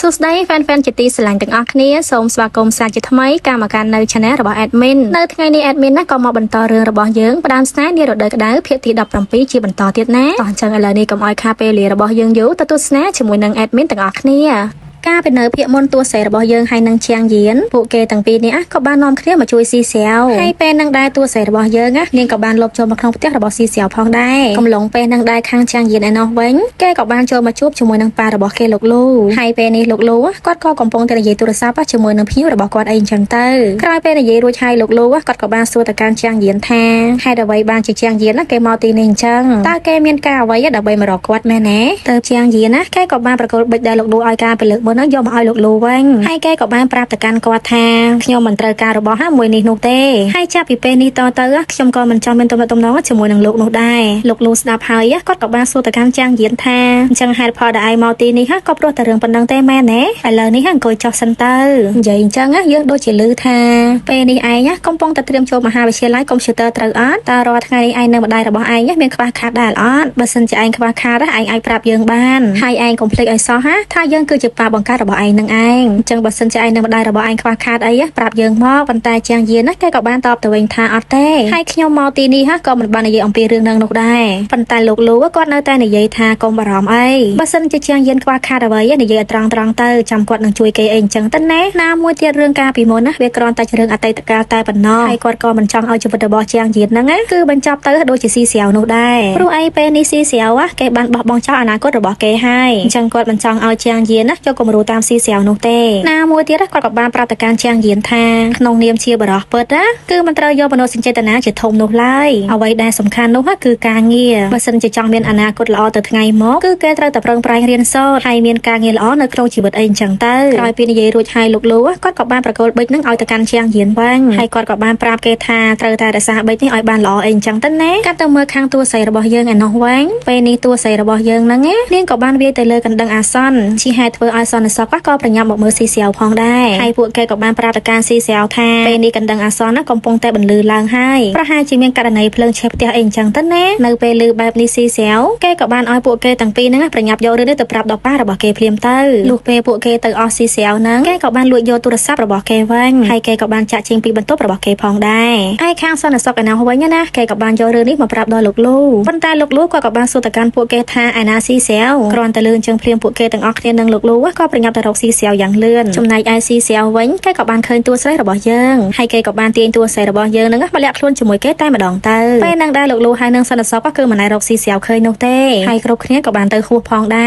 សួស្តីហ្វេនជាទីស្រឡាញ់ទាំងអស់គ្នាសូមស្វាគមន៍សាជាថ្មីកម្មការនៅ Channel របស់ Admin នៅថ្ងៃនេះ Admin ណាក៏មកបន្តរឿងរបស់យើងផ្ដើមស្នេហ៍នារដូវក្តៅភាគទី17ជាបន្តទៀតណាតោះអញ្ចឹងឥឡូវនេះកុំឲ្យខាតពេលវេលារបស់យើងយូរទៅទស្សនាជាមួយនឹង Admin ទាំងអស់គ្នាការពីនៅភាគមុនតួសេរបស់យើងហើយនឹងជាងយានពួកគេទាំងពីរនេះក៏បាននាំគ្នាមកជួយស៊ីសៀវហើយពេលនឹងដែរតួសេរបស់យើងនាងក៏បានលបចូលមកក្នុងផ្ទះរបស់ស៊ីសៀវផងដែរកំឡុងពេលនឹងដែរខាងជាងយានឯនោះវិញគេក៏បានចូលមកជួបជាមួយនឹងប៉ារបស់គេលោកលូហើយពេលនេះលោកលូគាត់ក៏កំពុងតែនិយាយទូរស័ព្ទជាមួយនឹងភ្ញៀវរបស់គាត់អីអញ្ចឹងទៅក្រោយពេលនិយាយរួចហើយលោកលូគាត់ក៏បានសួរទៅកាន់ជាងយានថាហេតុអ្វីបានជាជាងយានគេមកទីនេះអញ្ចឹងតើគេមានការអ្វីដើម្បីមករកគាត់មែនទេទៅជាងយានគេក៏បានប្រកល់បិចដែលលោកលូឲ្យការពលិកមុនយកមកឲ្យលោកលូវិញហើយគេក៏បានប្រាប់ទៅកាន់គាត់ថាខ្ញុំមិនត្រូវការរបស់មួយនេះនោះទេហើយចាប់ពីពេលនេះតទៅខ្ញុំក៏មិនចង់មានទំនាក់ទំនងជាមួយនឹងលោកនោះដែរលោកលូស្ដាប់ហើយគាត់ក៏បានសួរទៅកាន់ជាងយានថាអញ្ចឹងហេតុផលដែលឯងមកទីនេះក៏ព្រោះតែរឿងប៉ុណ្ណឹងទេមែនទេឥឡូវនេះអង្គុយចុះសិនទៅនិយាយអញ្ចឹងយើងដូចជាឮថាពេលនេះឯងកំពុងតែត្រៀមចូលមហាវិទ្យាល័យកុំព្យូទ័រត្រូវអត់តើរាល់ថ្ងៃនេះឯងនៅម្ដាយរបស់ឯងមានខ្វះខាតដែរអត់បើសិនជាឯងខ្វះខាតឯងអាចប្រាប់យើងបានហើយឯងកុំភ្លេចឲ្យសោះថាយើងគឺជាប៉ាបង្កើតរបស់ឯងនឹងឯងអញ្ចឹងបើសិនជាឯងនៅម្ដាយរបស់ឯងខ្វះខាតអីប្រាប់យើងមកប៉ុន្តែជាងយានគេក៏បានតបទៅវិញថាអត់ទេហើយខ្ញុំមកទីនេះក៏មិនបាននិយាយអំពីរឿងនឹងនោះដែរប៉ុន្តែលោកលូគាត់នៅតែនិយាយថាកុំបារម្ភអីបើសិនជាជាងយានខ្វះខាតអ្វីនិយាយឲ្យត្រង់ទៅចាំគាត់នឹងជួយគេអីអញ្ចឹងទៅណាមួយទៀតរឿងការពីមុនវាគ្រាន់តែជារឿងអតីតកាលតែប៉ុណ្ណោះហើយគាត់ក៏មិនចង់ឲ្យជីវិតរបស់ជាងយានហ្នឹងគឺបញ្ចប់ទៅដូចជាស៊ីសៀវនោះដែរព្រោះអីពេលនេះស៊ីសៀវគេបានបោះបង់ចោលអនាគតរបស់គេហើយអញ្ចឹងគាត់មិនចង់ឲ្យជាងយានយកគំរូតាមស៊ីសៀវនោះទេណាមួយទៀតគាត់ក៏បានប្រាប់ទៅកាន់ជាងយានថាក្នុងនាមជាបរិះពិតគឺមិនត្រូវយកមនោសញ្ចេតនាជាធំនោះឡើយអ្វីដែលសំខាន់នោះគឺការងារបើសិនជាចង់មានអនាគតល្អទៅថ្ងៃមកគឺគេត្រូវតែប្រឹងប្រែងរៀនសូត្រហើយមានការងារល្អនៅក្នុងជីវិតអីអញ្ចឹងទៅក្រោយពីនិយាយរួចហើយលោកលូគាត់ក៏បានប្រកល់បិចនឹងឲ្យទៅកាន់ជាងយានវិញហើយគាត់ក៏បានប្រាប់គេថាត្រូវតែរក្សាបិចនេះឲ្យបានល្អអីអញ្ចឹងទៅណាកាត់ទៅមើលខាងតួស្រីរបស់យើងឯនោះវិញពេលនេះតួស្រីរបស់យើងហ្នឹងនាងក៏បានវាយទៅលើកណ្ដឹងអាសន្នជាហេតុធ្វើឲ្យសន្តិសុខក៏ប្រញាប់មកមើលស៊ីសៀវផងដែរហើយពួកគេក៏បានប្រាប់ទៅកាន់ស៊ីសៀវថាពេលនេះកណ្ដឹងអាសន្នកំពុងតែបន្លឺឡើងហើយប្រហែលជាមានករណីភ្លើងឆេះផ្ទះអីអញ្ចឹងទៅណានៅពេលឮបែបនេះស៊ីសៀវគេក៏បានឲ្យពួកគេទាំងពីរហ្នឹងប្រញាប់យករឿងនេះទៅប្រាប់ដល់ប៉ារបស់គេភ្លាមទៅលុះពេលពួកគេទៅអស់ស៊ីសៀវហ្នឹងគេក៏បានលួចយកទូរស័ព្ទរបស់គេវិញហើយគេក៏បានចាក់ចេញពីបន្ទប់របស់គេផងដែរឯខាងសន្តិសុខឯណោះវិញណាគេក៏បានយករឿងនេះមកប្រាប់ដល់លោកលូប៉ុន្តែលោកលូក៏បានសួរទៅកាន់ពួកគេថាឯណាស៊ីសៀវគ្រាន់តែលឿនជាងភ្លាមពួកគេទាំងអស់គ្នានឹងលោកលូក៏ប្រញាប់ទៅរកស៊ីសៀវយ៉ាងលឿនចំណែកឯស៊ីសៀវវិញគេក៏បានឃើញតួស្រីរបស់យើងហើយគេក៏បានទាញតួស្រីរបស់យើងនឹងមកលាក់ខ្លួនជាមួយគេតែម្ដងទៅពេលនឹងដែរលោកលូហើយនឹងសន្តិសុខគឺមិនណែរកស៊ីសៀវឃើញនោះទេហើយគ្រប់គ្នាក៏បានទៅហួសផងដែ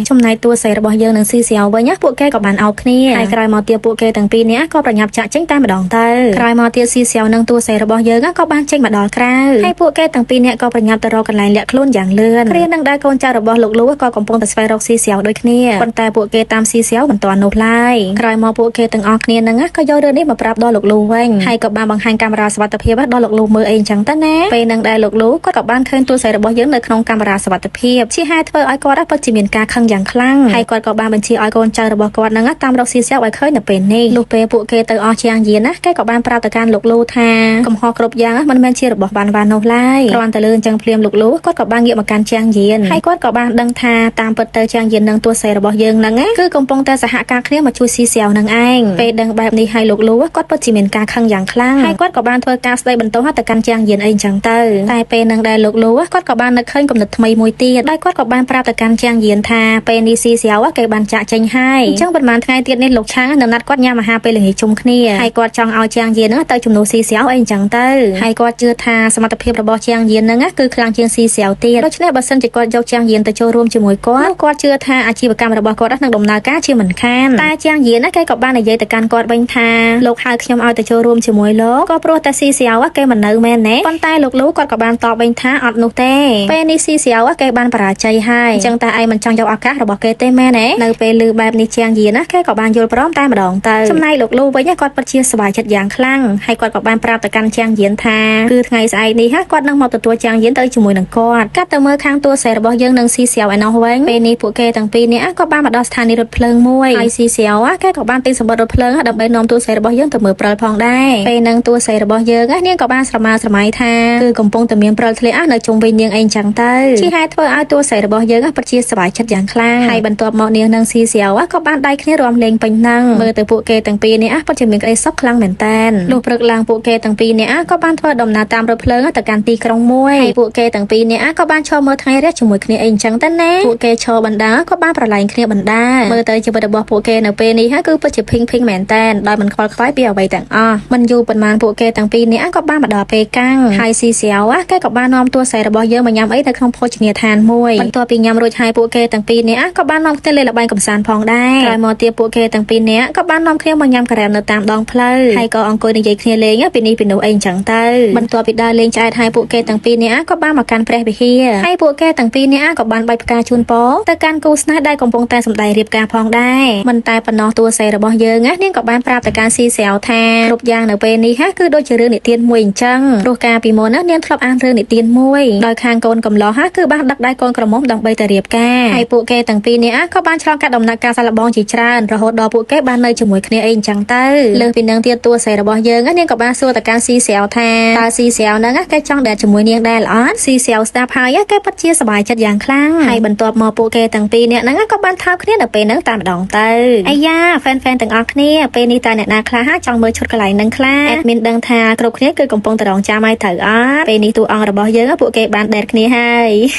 រចំណែកតួស្រីរបស់យើងនឹងស៊ីសៀវវិញពួកគេក៏បានអោបគ្នាហើយក្រោយមកទៀតពួកគេទាំងពីរនាក់ក៏ប្រញាប់ចាក់ចេញតែម្ដងទៅក្រោយមកទៀតស៊ីសៀវនឹងតួស្រីរបស់យើងក៏បានចេញមកដល់ក្រៅហើយពួកគេទាំងពីរនាក់ក៏ប្រញាប់ទៅរកកន្លែងលាក់ខ្លួនយ៉ាងលឿនគ្រានឹងដែរកូនចៅរបស់លោកលូក៏កំពុងតែស្វែងរកស៊ីសៀវដូចគ្នាប៉ុន្តែពួកគេតាមស៊ីសៀវមិនទាន់នោះឡើយក្រោយមកពួកគេទាំងអស់គ្នានឹងក៏យករឿងនេះមកប្រាប់ដល់លោកលូវិញហើយក៏បានបង្ហាញកាមេរ៉ាសុវត្ថិភាពដល់លោកលូមើលអីអញ្ចឹងទៅណាពេលនឹងដែរលោកលូគាត់ក៏បានឃើញតួស្រីរបស់យើងនៅក្នុងកាមេរ៉ាសុវត្ថិភាពជាហេតុធ្វើឲ្យគាត់ពិតជាមានការខឹងយ៉ាងខ្លាំងហើយគាត់ក៏បានបញ្ជាឲ្យកូនចៅរបស់គាត់នឹងតាមរកស៊ីសៀវឲ្យឃើញនៅពេលនេះលុះពេលពួកគេទៅអស់ជាងយានគេក៏បានប្រាប់ទៅកាន់លោកលូថាកំហុសគ្រប់យ៉ាងមិនមែនជារបស់បានវ៉ានោះឡើយគ្រាន់តែលឿនអញ្ចឹងភ្លាមលោកលូគាត់ក៏បានងាកមកកាន់ជាងយានហើយគាត់ក៏បានដឹងថាតាមពិតទៅជាងយាននឹងតួស្រីរបស់យើងនឹងគឺកំពុងតែសហការគ្នាមកជួយស៊ីសៀវនឹងឯងពេលដឹងបែបនេះហើយលោកលូគាត់ពិតជាមានការខឹងយ៉ាងខ្លាំងហើយគាត់ក៏បានធ្វើការស្ដីបន្ទោសទៅកាន់ជាងយានអីអញ្ចឹងទៅតែពេលនឹងដែរលោកលូគាត់ក៏បាននឹកឃើញគំនិតថ្មីមួយទៀតដោយគាត់ក៏បានប្រាប់ទៅកាន់ជាងយានថាពេលនេះស៊ីសៀវគេបានចាក់ចេញហើយអញ្ចឹងប៉ុន្មានថ្ងៃទៀតនេះលោកឆាងនឹងណាត់គាត់ញ៉ាំអាហារពេលល្ងាចជុំគ្នាហើយគាត់ចង់ឲ្យជាងយានទៅជំនួសស៊ីសៀវអីអញ្ចឹងទៅហើយគាត់ជឿថាសមត្ថភាពរបស់ជាងយាននឹងគឺខ្លាំងជាងស៊ីសៀវទៀតដូច្នេះបើសិនជាគាត់យកជាងយានទៅចូលរួមជាមួយគាត់ជឿថាអាជីវកម្មរបស់គាត់នឹងដំណើរការជាមិនខានតែជាងយានគេក៏បាននិយាយទៅកាន់គាត់វិញថាលោកហៅខ្ញុំឲ្យទៅចូលរួមជាមួយលោកក៏ព្រោះតែស៊ីសៀវគេមិននៅមែនទេប៉ុន្តែលោកលូគាត់ក៏បានតបវិញថាអត់នោះទេពេលនេះស៊ីសៀវគេបានបរាជ័យហើយអញ្ចឹងតែឯងមិនចង់យកឱកាសរបស់គេទេមែនទេនៅពេលឮបែបនេះជាងយានគេក៏បានយល់ព្រមតែម្ដងទៅចំណែកលោកលូវិញគាត់ពិតជាសប្បាយចិត្តយ៉ាងខ្លាំងហើយគាត់ក៏បានប្រាប់ទៅកាន់ជាងយានថាគឺថ្ងៃស្អែកនេះគាត់នឹងមកទទួលជាងយានទៅជាមួយនឹងគាត់កាត់ទៅមើលខាងតួស្រីរបស់យើងនឹងស៊ីសៀវឯណោះវិញពេលនេះពួកគេទាំងពីរនាក់ក៏បានមកដល់ស្ថានីយ៍រថភ្ ភ្លើងមួយហើយស៊ីសៀវគេក៏បានទិញសម្បត្តិរថភ្លើងដើម្បីនាំតួស្រីរបស់យើងទៅមើលព្រិលផងដែរពេលហ្នឹងតួស្រីរបស់យើងនាងក៏បានស្រមើស្រមៃថាគឺកំពុងតែមានព្រិលធ្លាក់នៅជុំវិញនាងអីចឹងទៅជាហេតុធ្វើឲ្យតួស្រីរបស់យើងពិតជាសប្បាយចិត្តយ៉ាងខ្លាំងហើយបន្ទាប់មកនាងនិងស៊ីសៀវក៏បានដៃគ្នារួមលេងពេញហ្នឹងមើលទៅពួកគេទាំងពីរនេះពិតជាមានក្តីសុខខ្លាំងមែនតើលុះព្រឹកឡើងពួកគេទាំងពីរនេះក៏បានធ្វើដំណើរតាមរថភ្លើងទៅកាន់ទីក្រុងមួយហើយពួកគេទាំងពីរនេះក៏បានឈរមើលថ្ងៃរះជាមួយគ្នាអីចឹងទៅណាពួកគេឈរបណ្ដាក៏បានប្រឡែងគ្នាបណ្ដាមើលទៅជីវិតរបស់ពួកគេនៅពេលនេះគឺពិតជាភីងមែនតើដោយមិនខ្វល់ខ្វាយពីអ្វីទាំងអស់មិនយូរប៉ុន្មានពួកគេទាំងពីរនេះក៏បានមកដល់ពេលកាំងហើយស៊ីសៀវគេក៏បាននាំតួស្រីរបស់យើងមកញ៉ាំអីនៅក្នុងភោជនីយដ្ឋានមួយបន្ទាប់ពីញ៉ាំរួចហើយពួកគេទាំងពីរនេះក៏បាននាំគ្នាលេងល្បែងកម្សាន្តផងដែរក្រោយមកទៀតពួកគេទាំងពីរនេះក៏បាននាំគ្នាមកញ៉ាំការ៉េមនៅតាមដងផ្លូវហើយក៏អង្គុយនិយាយគ្នាលេងពីនេះពីនោះអីចឹងទៅបន្ទាប់ពីដើរលេងឆ្អែតហើយពួកគេទាំងពីរនេះក៏បានមកកាន់ព្រះវិហារហើយពួកគេទាំងពីរនេះក៏បានបាច់ផ្កាជូនពរទៅកាន់គូស្នេហ៍ដែលកំពុងតែសម្ដែងរៀបការផងដែរមិនតែប៉ុណ្ណោះតួស្រីរបស់យើងនាងក៏បានប្រាប់ទៅកាន់ស៊ីសៀវថាគ្រប់យ៉ាងនៅពេលនេះគឺដូចជារឿងនិទានមួយអញ្ចឹងព្រោះកាលពីមុននាងធ្លាប់អានរឿងនិទានមួយដោយខាងកូនកំឡោះគឺបានដឹកដៃកូនក្រមុំដើម្បីទៅរៀបការហើយពួកគេទាំងពីរនេះក៏បានឆ្លងកាត់ដំណាក់កាលសាឡបងជាច្រើនរហូតដល់ពួកគេបាននៅជាមួយគ្នាអីអញ្ចឹងទៅលើសពីនឹងទៀតតួស្រីរបស់យើងនាងក៏បានសួរទៅកាន់ស៊ីសៀវថាតើស៊ីសៀវហ្នឹងគេចង់ដែលជាមួយនាងដែរអត់ស៊ីសៀវស្ដាប់ហើយគេពិតជាសប្បាយចិត្តយ៉ាងខ្លាំងហើយបន្ទាប់មកពួកគេទាំងពីរនាក់ហ្នឹងក៏បានថើបគ្នានៅពេលហ្នឹងតែម្ដងទៅអាយ៉ាហ្វេនទាំងអស់គ្នាពេលនេះតើអ្នកណាខ្លះចង់មើលឈុតកន្លែងហ្នឹងខ្លះអេដមីនដឹងថាគ្រប់គ្នាគឺកំពុងតែរងចាំឲ្យត្រូវអត់ពេលនេះតួអង្គរបស់យើងពួកគេបានដេតគ្នាហើយ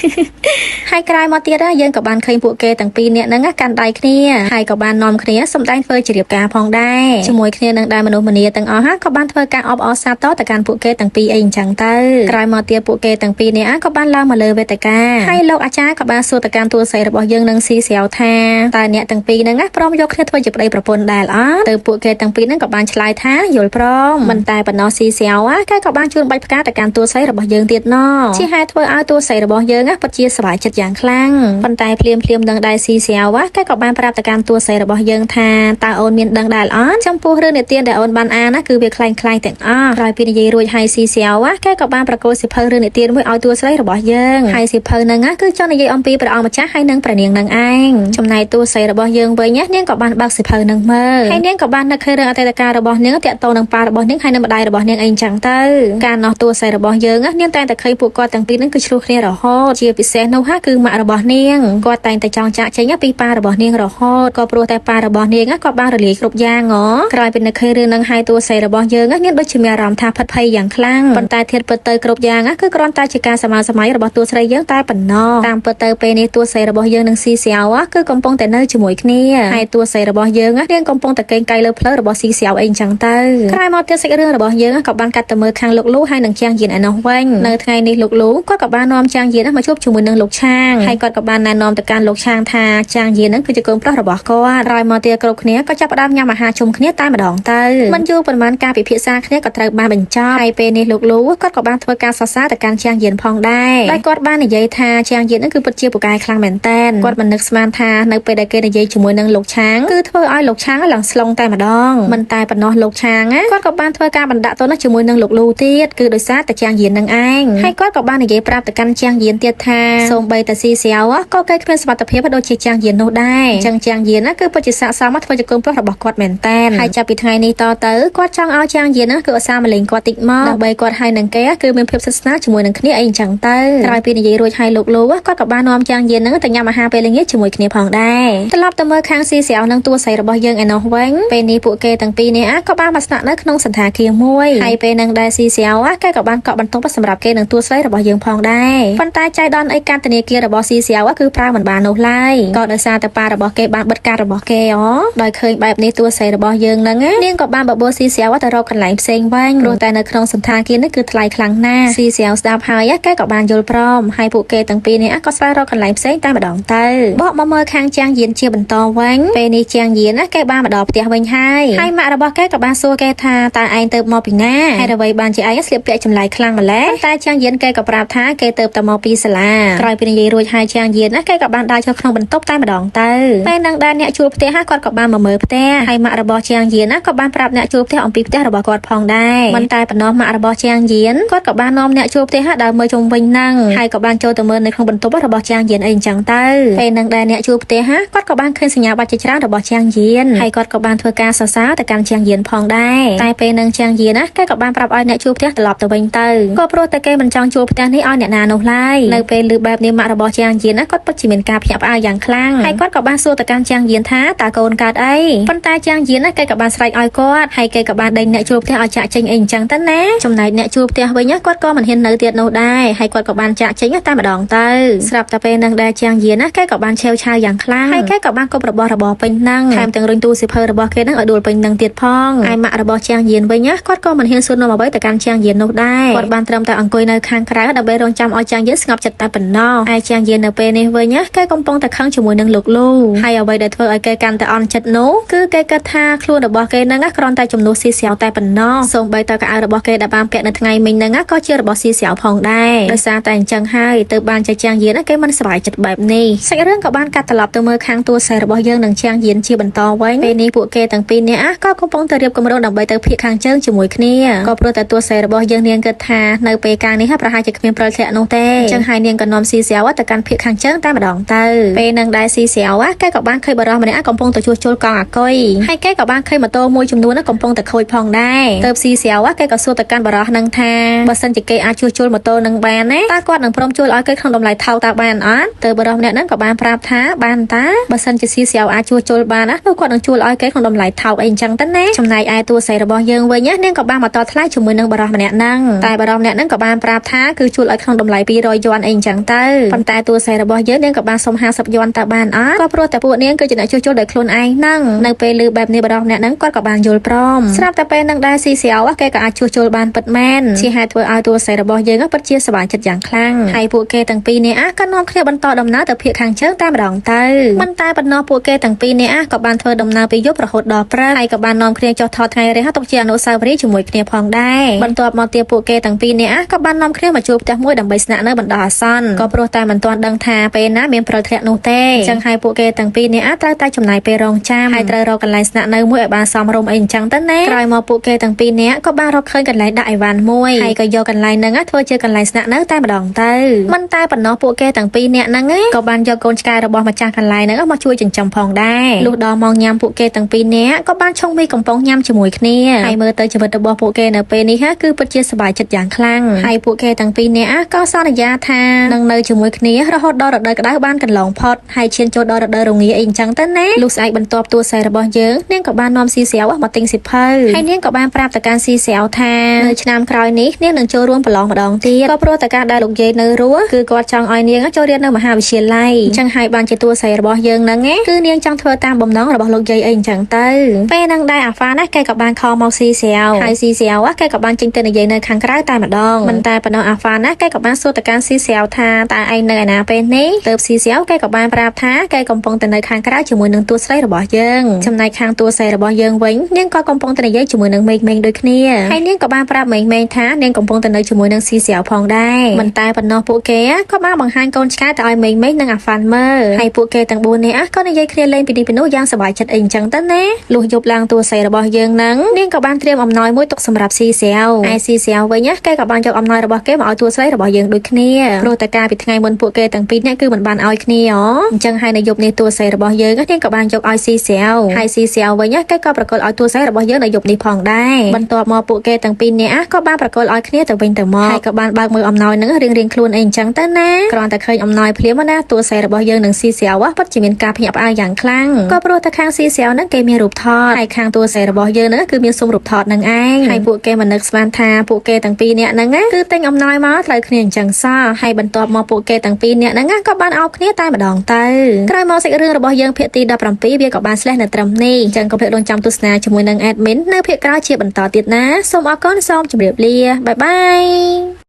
ហើយក្រោយមកទៀតយើងក៏បានឃើញពួកគេទាំងពីរនាក់ហ្នឹងកាន់ដៃគ្នាហើយក៏បាននាំគ្នាសម្ដែងធ្វើជារៀបការផងដែរជាមួយគ្នានឹងដែរមនុស្សម្នាទាំងអស់ក៏បានធ្វើការអបអរសាទរទៅកាន់ពួកគេទាំងពីរអីអញ្ចឹងទៅក្រោយមកទៀតពួកគេទាំងពីរនាក់ក៏បានឡើងមកលើវេទិកាហើយលោកអាចារ្យក៏បានសួរទៅកាន់តួស្រីរបស់យើងនឹងស៊ីសៀវថាតើអ្នកទាំងពីរហ្នឹងព្រមយកគ្នាធ្វើជាប្តីប្រពន្ធដែរអត់ទៅពួកគេទាំងពីរហ្នឹងក៏បានឆ្លើយថាយល់ព្រមមិនតែប៉ុណ្ណោះស៊ីសៀវគេក៏បានជូនបាច់ផ្កាទៅកាន់តួស្រីរបស់យើងទៀតណោះជាហេតុធ្វើឲ្យតួស្រីរបស់យើងពិតជាសប្បាយចិត្តយ៉ាងខ្លាំងប៉ុន្តែភ្លាមនឹងដែរស៊ីសៀវគេក៏បានប្រាប់ទៅកាន់តួស្រីរបស់យើងថាតើអូនមានដឹងដែរអត់ចំពោះរឿងនិទានដែលអូនបានអានគឺវាคล้ายទាំងអស់ក្រោយពីនិយាយរួចហើយស៊ីសៀវគេក៏បានប្រកល់សៀវភៅរឿងនិទានមួយឲ្យតួស្រីរបស់យើងហើយសៀវភៅហ្នឹងគឺចង់និយាយអំពីព្រះអង្គម្ចាស់ហើយនិងព្រះនាងនឹងឯងចំណែកតួស្រីរបស់យើងវិញនាងក៏បានបើកសៀវភៅហ្នឹងមើលហើយនាងក៏បាននឹកឃើញរឿងអតីតកាលរបស់នាងតាក់ទងនឹងប៉ារបស់នាងហើយនិងម្ដាយរបស់នាងអីចឹងទៅកាលនោះតួស្រីរបស់យើងនាងតែងតែឃើញពួកគាត់ទាំងពីរហ្នឹងគឺឆ្លោះគ្នារហូតជាពិសេសនោះគឺម៉ាក់របស់នាងគាត់តែងតែចង់ចាក់ចេញពីប៉ារបស់នាងរហូតក៏ព្រោះតែប៉ារបស់នាងក៏បានរលាយគ្រប់យ៉ាងក្រោយពីនឹកឃើញរឿងហ្នឹងហើយតួស្រីរបស់យើងនាងដូចជាមានអារម្មណ៍ថាផិតភ័យយ៉ាងខ្លាំងប៉ុន្តែធៀបពិតទៅគ្រប់យ៉ាងគឺគ្រាន់តែជាការសម័យរបស់តួស្រីយើងតែប៉ុណ្ណោះតាមពិតទៅពេលនេះតួស្រីរបស់យើងនឹងស៊ីសៀវគឺកំពុងតែនៅជាមួយគ្នាហើយតួស្រីរបស់យើងនាងកំពុងតែកេងកាយលើផ្លូវរបស់ស៊ីសៀវអីចឹងទៅក្រោយមកទៀតសាច់រឿងរបស់យើងក៏បានកាត់ទៅមើលខាងលោកលូហើយនឹងជាងយានឯនោះវិញនៅថ្ងៃនេះលោកលូគាត់ក៏បាននាំជាងយានមកជួបជាមួយនឹងលោកឆាងហើយគាត់ក៏បានណែនាំទៅកាន់លោកឆាងថាជាងយានហ្នឹងគឺជាកូនប្រុសរបស់គាត់ក្រោយមកទៀតគ្រប់គ្នាក៏ចាប់ផ្ដើមញ៉ាំអាហារជុំគ្នាតែម្ដងទៅមិនយូរប៉ុន្មានការពិភាក្សាគ្នាក៏ត្រូវបានបញ្ចប់ហើយពេលនេះលោកលូគាត់ក៏បានធ្វើការសរសើរទៅកាន់ជាងយានផងដែរដោយគាត់បាននិយាយថាជាងយានហ្នឹងគឺពិតជាពូកែខ្លាំងមែនតើគាត់មិននឹកស្មានថានៅពេលដែលគេនិយាយជាមួយនឹងលោកឆាងគឺធ្វើឲ្យលោកឆាងឡើងស្លុងតែម្ដងមិនតែប៉ុណ្ណោះលោកឆាងគាត់ក៏បានធ្វើការបណ្ដាក់ទោសជាមួយនឹងលោកលូទៀតគឺដោយសារតែជាងយាននឹងឯងហើយគាត់ក៏បាននិយាយប្រាប់ទៅកាន់ជាងយានទៀតថាសូម្បីតែស៊ីសៀវក៏គេគ្មានសមត្ថភាពដូចជាជាងយាននោះដែរអញ្ចឹងជាងយានគឺពិតជាស័ក្តិសមធ្វើជាកូនប្រុសរបស់គាត់មែនតើហើយចាប់ពីថ្ងៃនេះតទៅគាត់ចង់ឲ្យជាងយានគឺឧស្សាហ៍មកលេងគាត់តិចមកដើម្បីគាត់ហើយនឹងគេគឺមានភាពស្និទ្ធស្នាលជាមួយនឹងគ្នាអីអញ្ចឹងទៅក្រោយពីនិយាយរួចហើយលោកលូគាត់ក៏បាននាំជាងយានទៅញ៉ាំអាហារពេលល្ងាចជាមួយគ្នាផងដែរត្រឡប់ទៅមើលខាងស៊ីសៀវនឹងតួស្រីរបស់យើងឯនោះវិញពេលនេះពួកគេទាំងពីរនាក់ក៏បានមកស្នាក់នៅក្នុងសន្តាគារមួយហើយពេលនឹងដែរស៊ីសៀវគេក៏បានកក់បន្ទប់សម្រាប់គេនឹងតួស្រីរបស់យើងផងដែរប៉ុន្តែចៃដន្យអីការធនាគាររបស់ស៊ីសៀវគឺប្រើមិនបាននោះឡើយក៏ដោយសារតែប៉ារបស់គេបានបិទការរបស់គេដោយឃើញបែបនេះតួស្រីរបស់យើងនឹងនាងក៏បានបបួលស៊ីសៀវទៅរកកន្លែងផ្សេងវិញព្រោះតែនៅក្នុងសន្តាគារនេះគឺថ្លៃខ្លាំងណាស់ស៊ីសៀវស្ដាប់ហើយគេក៏បានយល់ព្រមហើយពួកគេទាំងពីរនេះក៏ស្វែងរកកន្លែងផ្សេងតែម្ដងទៅបកមកមើលខាងជាងយានជាបន្តវិញពេលនេះជាងយានគេបានមកដល់ផ្ទះវិញហើយម៉ាក់របស់គេក៏បានសួរគេថាតើឯងទៅមកពីណាហើយអ្វីបានជាឯងស្លៀកពាក់ចម្លែកខ្លាំងម្ល៉េះតែជាងយានគេក៏ប្រាប់ថាគេទៅតែមកពីសាលាក្រោយពីនិយាយរួចហើយជាងយានគេក៏បានដើរចូលក្នុងបន្ទប់តែម្ដងទៅពេលនឹងដែរអ្នកជួលផ្ទះគាត់ក៏បានមកមើលផ្ទះហើយម៉ាក់របស់ជាងយានក៏បានប្រាប់អ្នកជួលផ្ទះអំពីផ្ទះរបស់គាត់ផងដែរមិនតែប៉ុណ្ណោះម៉ាក់របស់ជាងយានគាត់ក៏បាននាំអ្នកជួលផ្ទះដើរមើលជុំវិញហ្នឹងហើយក៏បានចូលទៅមើលនៅក្នុងបន្ទប់របស់ជាងយានអីអញ្ចឹងទៅពេលនឹងដែរអ្នកជួលផ្ទះគាត់ក៏បាន បានឃើញសញ្ញាបត្រជាច្រើនរបស់ជាងយានហើយគាត់ក៏បានធ្វើការសរសើរទៅកាន់ជាងយានផងដែរតែពេលនឹងជាងយានណាគេក៏បានប្រាប់ឲ្យអ្នកជួលផ្ទះត្រឡប់ទៅវិញទៅក៏ព្រោះតែគេមិនចង់ជួលផ្ទះនេះឲ្យអ្នកណានោះឡើយនៅពេលឮបែបនេះម៉ាក់របស់ជាងយានណាគាត់ពិតជាមានការភ្ញាក់ផ្អើលយ៉ាងខ្លាំងហើយគាត់ក៏បានសួរទៅកាន់ជាងយានថាតើកូនកើតអីប៉ុន្តែជាងយានណាគេក៏បានស្រែកឲ្យគាត់ហើយគេក៏បានដេញអ្នកជួលផ្ទះឲ្យចាក់ចេញអីអញ្ចឹងទៅណាចំណែកអ្នកជួលផ្ទះវិញណាគាត់ក៏មិនហ៊ាននៅទៀតនោះដែរហើយគាត់ក៏បានចាក់ចេញតែម្ដងទៅស្រាប់តែពេលនឹងដែរជាងយានណាគេក៏បានឆេវឆាវយ៉ាងខ្លាំងហើយគេក៏បានគប់របស់របរពេញនឹងថែមទាំងរុញទូសិភៅរបស់គេនឹងឲ្យដួលពេញនឹងទៀតផងហើយម៉ាក់របស់ជាងយានវិញណាគាត់ក៏មិនហ៊ានសួរនាំអ្វីទៅកាន់ជាងយាននោះដែរគាត់បានត្រឹមតែអង្គុយនៅខាងក្រៅដើម្បីរងចាំឲ្យជាងយានស្ងប់ចិត្តតែប៉ុណ្ណោះហើយជាងយាននៅពេលនេះវិញណាគេកំពុងតែខឹងជាមួយនឹងលោកលូហើយអ្វីដែលធ្វើឲ្យគេកាន់តែអន់ចិត្តនោះគឺគេគិតថាខ្លួនរបស់គេនឹងគ្រាន់តែជំនួសស៊ីស្រាវតែប៉ុណ្ណោះសូម្បីតែកៅអៅរបស់គេដែលបានពាក់នៅថ្ងៃមិញហ្នឹងក៏ជារបស់ស៊ីស្រាវផងដែរដោយសារតែអញ្ចឹងហើយទើបបានជាងយានគេមិនសប្បាយចិត្តបែបនេះសាច់រឿងក៏បានកាត់ត្រឡប់ទៅមើលខាងតួខ្សែរបស់យើងនឹងជាងយានជាបន្តវិញពេលនេះពួកគេទាំងពីរនាក់ក៏កំពុងតែរៀបគម្រោងដើម្បីទៅភៀកខាងជើងជាមួយគ្នាក៏ព្រោះតែតួខ្សែរបស់យើងនាងគិតថានៅពេលកាលនេះប្រហែលជាគ្មានព្រិលធ្លាក់នោះទេអញ្ចឹងហើយនាងក៏នាំស៊ីស្រាវទៅកាន់ភៀកខាងជើងតែម្ដងទៅពេលនឹងដែរស៊ីស្រាវគេក៏បានឃើញបរិសម្នាក់កំពុងតែជួសជុលកង់អាគុយហើយគេក៏បានឃើញម៉ូតូមួយចំនួនកំពុងតែខូចផងដែរទើបស៊ីស្រាវគេក៏សួរទៅកាន់បរិសនឹងថាបើសិនជាគេអាចជួសជុលម៉ូតូនឹងបានណាតើគាត់នឹងព្រមជួលឲ្យគេក្នុងតម្លៃថោកតើបានអត់ទើបបរិសម្នាក់នឹងក៏បានប្រាប់ថាបានតាបើសិនជាស៊ីស្រាវអាចជួសជុលបានណានោះគាត់នឹងជួលឲ្យគេក្នុងតម្លៃថោកអីអញ្ចឹងទៅណាចំណែកឯតួស្រីរបស់យើងវិញណានាងក៏បានមកតថ្លៃជាមួយនឹងបរិសម្នាក់នឹងតែបរិសម្នាក់នឹងក៏បានប្រាប់ថាគឺជួលឲ្យក្នុងតម្លៃ200យួនអីអញ្ចឹងទៅប៉ុន្តែតួស្រីរបស់យើងនាងក៏បានសុំ50យួនតើបានអត់ក៏ព្រោះតែពួកនាងគឺជាអ្នកជួសជុលដោយខ្លួនឯងហ្នឹងនៅពេលឮបែបនេះបរិសម្នាក់នឹងគាត់ក៏បានយល់ព្រមស្រាប់តែពេលនឹងដែរស៊ីស្រាវគេក៏អាចជួសជុលបានពិតមែនជាហេតុធ្វើឲ្យតួស្រីរបស់យើងពិតជាសប្បាយចិត្តយ៉ាងខ្លាំងហើយពួកគេទាំងពីរនាក់ក៏នាំគ្នាបន្តដំណើរទៅភៀកខាងជើងតែម្ដងទៅមិនតែប៉ុណ្ណោះពួកគេទាំងពីរនាក់ក៏បានធ្វើដំណើរពីយប់រហូតដល់ព្រឹកហើយក៏បាននាំគ្នាចុះថតថ្ងៃរះទុកជាអនុស្សាវរីយ៍ជាមួយគ្នាផងដែរបន្ទាប់មកទៀតពួកគេទាំងពីរនាក់ក៏បាននាំគ្នាមកជួបផ្ទះមួយដើម្បីស្នាក់នៅបណ្ដោះអាសន្នក៏ព្រោះតែមិនទាន់ដឹងថាពេលណាមានព្រិលធ្លាក់នោះទេអញ្ចឹងហើយពួកគេទាំងពីរនាក់ត្រូវតែចំណាយពេលរងចាំហើយត្រូវរកកន្លែងស្នាក់នៅមួយឲ្យបានសមរម្យអីអញ្ចឹងទៅណាក្រោយមកពួកគេទាំងពីរនាក់ក៏បានរកឃើញកន្លែងដាក់អីវ៉ាន់មួយហើយក៏យកកន្លែងហ្នឹងធ្វើជាកន្លែងស្នាក់នៅតែម្ដងទៅមិនតែប៉ុណ្ណោះពួកគេទាំងពីរនាក់ហ្នឹងក៏បានយកកូនឆ្កែរបស់ម្ចាស់កន្លែងហ្នឹងមកជួយចិញ្ចឹមផងដែរលុះដល់ម៉ោងញ៉ាំពួកគេទាំងពីរនាក់ក៏បានឆុងមីកំប៉ុងញ៉ាំជាមួយគ្នាហើយមើលទៅជីវិតរបស់ពួកគេនៅពេលនេះគឺពិតជាសប្បាយចិត្តយ៉ាងខ្លាំងហើយពួកគេទាំងពីរនាក់ក៏សន្យាថានឹងនៅជាមួយគ្នារហូតដល់រដូវក្តៅបានកន្លងផុតហើយឈានចូលដល់រដូវរងាអីអញ្ចឹងទៅណាលុះស្អែកបន្ទាប់តួខ្សែរបស់យើងនាងក៏បាននាំស៊ីស្រាវមកទិញសិភៅហើយនាងក៏បានប្រាប់ទៅកាន់ស៊ីស្រាវថានៅឆ្នាំក្រោយនេះនាងនឹងចូលរួមប្រឡងម្ដងទៀតក៏ព្រោះតែការដែលលោកយាយនៅរស់គឺគាត់ចង់ឲ្យនាងចូលរៀននៅមហាវិទ្យាល័យអញ្ចឹងហើយបានជាតួខ្សែរបស់យើងហ្នឹងគឺនាងចង់ធ្វើតាមបំណងរបស់លោកយាយអីអញ្ចឹងទៅពេលហ្នឹងដែរអាហ្វាណាគេក៏បានខលមកស៊ីស្រាវហើយស៊ីស្រាវគេក៏បានចេញទៅនិយាយនៅខាងក្រៅតែម្ដងមិនតែប៉ុណ្ណោះអាហ្វាណាគេក៏បានសួរទៅកាន់ស៊ីស្រាវថាតើឯងនៅឯណាពេលនេះទើបស៊ីស្រាវគេក៏បានប្រាប់ថាគេកំពុងតែនៅខាងក្រៅជាមួយនឹងតួស្រីរបស់យើងចំណែកខាងតួស្រីរបស់យើងវិញនាងក៏កំពុងតែនិយាយជាមួយនឹងមេឃមេឃដូចគ្នាហើយនាងក៏បានប្រាប់មេឃមេឃថានាងកំពុងតែនៅជាមួយនឹងស៊ីស្រាវផងដែរមិនតែប៉ុណ្ណោះពួកគេក៏បានបង្ហាញកូនឆ្កែទៅឲ្យមេឃមេឃនិងអាហ្វាន់មើលហើយពួកគេទាំង4នាក់ក៏និយាយគ្នាលេងពីនេះពីនោះយ៉ាងសប្បាយចិត្តអីអញ្ចឹងទៅណាលុះយប់ឡើងតួស្រីរបស់យើងហ្នឹងនាងក៏បានត្រៀមអំណោយមួយទុកសម្រាប់ស៊ីស្រាវហើយស៊ីស្រាវវិញគេក៏បានយកអំណោយរបស់គេមកឲ្យតួស្រីរបស់យើងដូចគ្នាព្រោះតែកាលពីថ្ងៃមុនពួកគេទាំងពីរនាក់គឺមិនបានឲ្យគ្នាអញ្ចឹងហើយនៅយប់នេះតួស្រីរបស់យើងនាងក៏បានយកឲ្យស៊ីស្រាវហើយស៊ីស្រាវវិញគេក៏ប្រកល់ឲ្យតួស្រីរបស់យើងនៅយប់នេះផងដែរបន្ទាប់មកពួកគេទាំងពីរនាក់ក៏បានប្រកល់ឲ្យគ្នាទៅវិញទៅមកហើយក៏បានបើកមើលអំណោយហ្នឹងរៀងៗខ្លួនអីអញ្ចឹងទៅណាគ្រាន់តែឃើញអំណោយភ្លាមណាតួស្រីរបស់យើងនឹងស៊ីស្រាវពិតជាមានការភ្ញាក់ផ្អើលយ៉ាងខ្លាំងក៏ព្រោះតែខាងស៊ីស្រាវហ្នឹងគេមានរូបថតហើយខាងតួស្រីរបស់យើងហ្នឹងគឺមានសុំរូបថតនឹងឯងហើយពួកគេមិននឹកស្មានថាពួកគេទាំងពីរនាក់ហ្នឹងគឺទិញអំណោយមកត្រូវគ្នាអញ្ចឹងសោះហើយបន្ទាប់មកពួកគេទាំងពីរនាក់ហ្នឹងក៏បានអោបគ្នាតែម្ដងទៅក្រោយមកសាច់រឿងរបស់យើងភាគទី17វាក៏បានស្លេះនៅត្រឹមនេះអញ្ចឹងកុំភ្លេចរងចាំទស្សនាជាមួយនឹង admin នៅភាគក្រោយជាបន្តទៀតណាសូមអរគុណសូមជម្រាបលាបាយបាយ